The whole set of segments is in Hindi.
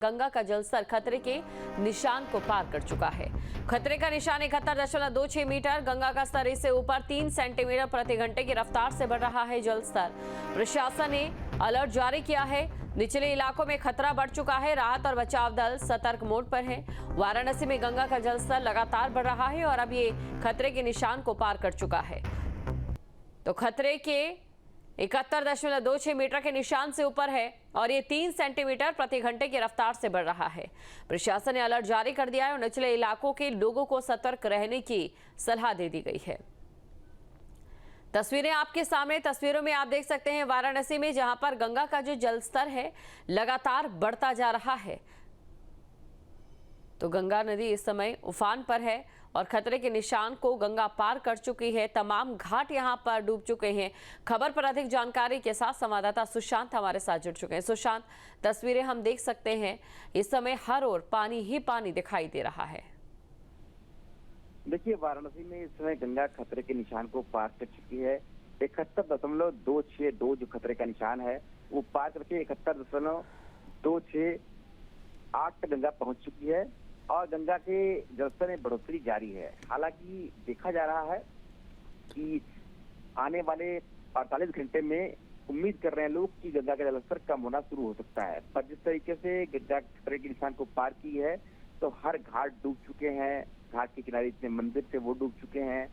गंगा का जलस्तर खतरे के निशान को पार कर चुका है। खतरे का निशान 71.26 मीटर। गंगा का स्तर इससे ऊपर 3 सेंटीमीटर प्रति घंटे की रफ्तार से बढ़ रहा है जलस्तर। प्रशासन ने अलर्ट जारी किया है। निचले इलाकों में खतरा बढ़ चुका है। राहत और बचाव दल सतर्क मोड पर है। वाराणसी में गंगा का जलस्तर लगातार बढ़ रहा है और अब ये खतरे के निशान को पार कर चुका है। तो खतरे के 71.26 मीटर के निशान से ऊपर है और ये 3 सेंटीमीटर प्रति घंटे की रफ्तार से बढ़ रहा है। प्रशासन ने अलर्ट जारी कर दिया है और निचले इलाकों के लोगों को सतर्क रहने की सलाह दे दी गई है। तस्वीरें आपके सामने। तस्वीरों में आप देख सकते हैं वाराणसी में, जहां पर गंगा का जो जलस्तर है लगातार बढ़ता जा रहा है। तो गंगा नदी इस समय उफान पर है और खतरे के निशान को गंगा पार कर चुकी है। तमाम घाट यहां पर डूब चुके हैं। खबर पर अधिक जानकारी के साथ संवाददाता सुशांत हमारे साथ जुड़ चुके हैं। सुशांत, तस्वीरें हम देख सकते हैं, इस समय हर ओर पानी ही पानी दिखाई दे रहा है। देखिए, वाराणसी में इस समय गंगा खतरे के निशान को पार कर चुकी है। 71.262 जो खतरे का निशान है वो पार करके 71.268 तक गंगा पहुंच चुकी है और गंगा के जलस्तर में बढ़ोतरी जारी है। हालांकि देखा जा रहा है कि आने वाले 48 घंटे में उम्मीद कर रहे हैं लोग कि गंगा का जलस्तर कम होना शुरू हो सकता है। पर जिस तरीके से गंगा खतरे के निशान को पार की है तो हर घाट डूब चुके हैं। घाट के किनारे इतने मंदिर थे वो डूब चुके हैं।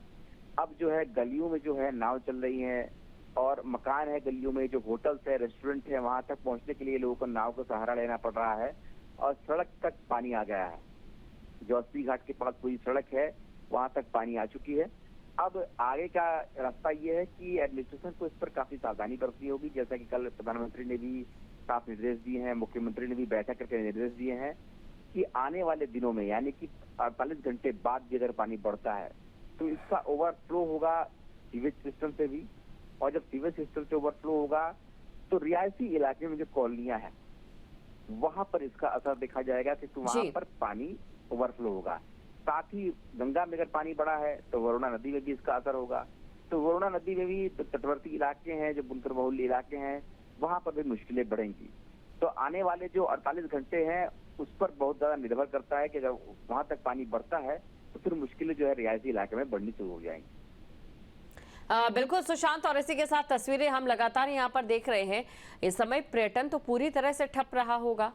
अब जो है गलियों में जो है नाव चल रही है और मकान है गलियों में, जो होटल्स है, रेस्टोरेंट है, वहां तक पहुंचने के लिए लोगों को नाव का सहारा लेना पड़ रहा है और सड़क तक पानी आ गया है। जो अस्सी घाट के पास पूरी सड़क है वहां तक पानी आ चुकी है। अब आगे का रास्ता ये है कि एडमिनिस्ट्रेशन को इस पर काफी सावधानी बरतनी होगी। जैसा कि कल प्रधानमंत्री ने भी साफ निर्देश दिए हैं, मुख्यमंत्री ने भी बैठक करके निर्देश दिए हैं कि आने वाले दिनों में यानी कि 48 घंटे बाद भी अगर पानी बढ़ता है तो इसका ओवरफ्लो होगा सीवेज सिस्टम से भी, और जब सीवेज सिस्टम से ओवरफ्लो होगा तो रिहायशी इलाके में जो कॉलोनियां हैं वहां पर इसका असर देखा जाएगा, क्योंकि वहां पर पानी ओवरफ्लो होगा। साथ ही गंगा में अगर पानी बढ़ा है तो वरुणा नदी में भी इसका असर होगा। तो वरुणा नदी में भी तटवर्ती इलाके हैं, जो बुनकर बहुल्य इलाके हैं, वहां पर भी मुश्किलें बढ़ेंगी। तो आने वाले जो 48 घंटे हैं उस पर बहुत ज्यादा निर्भर करता है कि अगर वहां तक पानी बढ़ता है तो फिर मुश्किलें जो है रिहायशी इलाके में बढ़नी शुरू हो जाएंगी। बिल्कुल सुशांत, और इसी के साथ तस्वीरें हम लगातार यहाँ पर देख रहे हैं। इस समय पर्यटन तो पूरी तरह से ठप रहा होगा।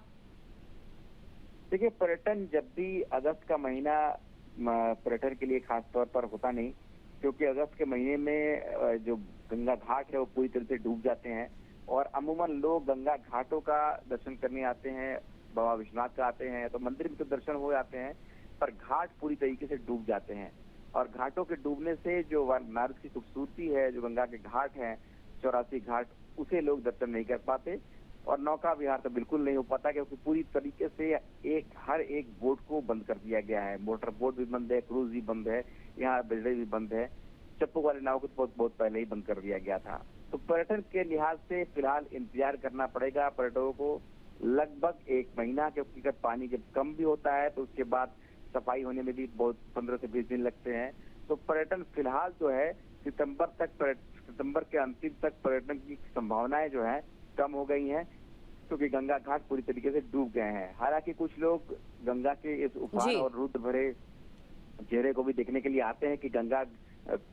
देखिए, पर्यटन जब भी अगस्त का महीना पर्यटन के लिए खास तौर पर होता नहीं, क्योंकि अगस्त के महीने में जो गंगा घाट है वो पूरी तरह से डूब जाते हैं और अमूमन लोग गंगा घाटों का दर्शन करने आते हैं, बाबा विश्वनाथ का आते हैं तो मंदिर में तो दर्शन हो जाते हैं, पर घाट पूरी तरीके से डूब जाते हैं। और घाटों के डूबने से जो वाराणसी की खूबसूरती है, जो गंगा के घाट हैं 84 घाट, उसे लोग दर्शन नहीं कर पाते और नौका विहार तो बिल्कुल नहीं हो पाता, क्योंकि पूरी तरीके से हर एक बोट को बंद कर दिया गया है। मोटर बोट भी बंद है, क्रूज भी बंद है, यहाँ बिल्डर भी बंद है। चप्पू वाले नाव को तो बहुत पहले ही बंद कर दिया गया था। तो पर्यटन के लिहाज से फिलहाल इंतजार करना पड़ेगा पर्यटकों को लगभग 1 महीना, क्योंकि अगर पानी जब कम भी होता है तो उसके बाद सफाई होने में भी बहुत 15 से 20 दिन लगते हैं। तो पर्यटन फिलहाल जो है सितंबर के अंतिम तक पर्यटन की संभावनाएं जो है कम हो गई हैं, क्योंकि गंगा घाट पूरी तरीके से डूब गए हैं। हालांकि कुछ लोग गंगा के इस उफान और रुद्र भरे चेहरे को भी देखने के लिए आते हैं कि गंगा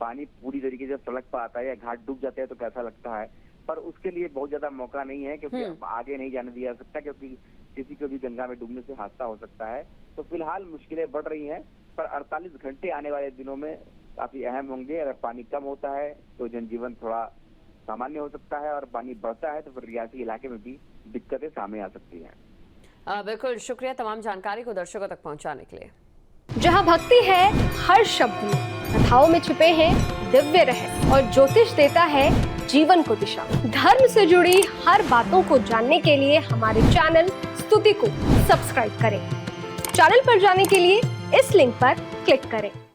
पानी पूरी तरीके से सड़क पर आता है या घाट डूब जाते हैं तो कैसा लगता है, पर उसके लिए बहुत ज्यादा मौका नहीं है, क्योंकि आगे नहीं जाने दिया जा सकता, क्योंकि किसी को भी गंगा में डूबने से हादसा हो सकता है। तो फिलहाल मुश्किलें बढ़ रही हैं, पर 48 घंटे आने वाले दिनों में काफी अहम होंगे। अगर पानी कम होता है तो जनजीवन थोड़ा सामान्य हो सकता है और पानी बढ़ता है तो फिर रियासी इलाके में भी दिक्कतें सामने आ सकती हैं। बिल्कुल, शुक्रिया तमाम जानकारी को दर्शकों तक पहुंचाने के लिए। जहां भक्ति है हर शब्द में, कथाओं में छुपे हैं दिव्य रहस्य और ज्योतिष देता है जीवन को दिशा। धर्म से जुड़ी हर बातों को जानने के लिए हमारे चैनल स्तुति को सब्सक्राइब करें। चैनल पर जाने के लिए इस लिंक पर क्लिक करें।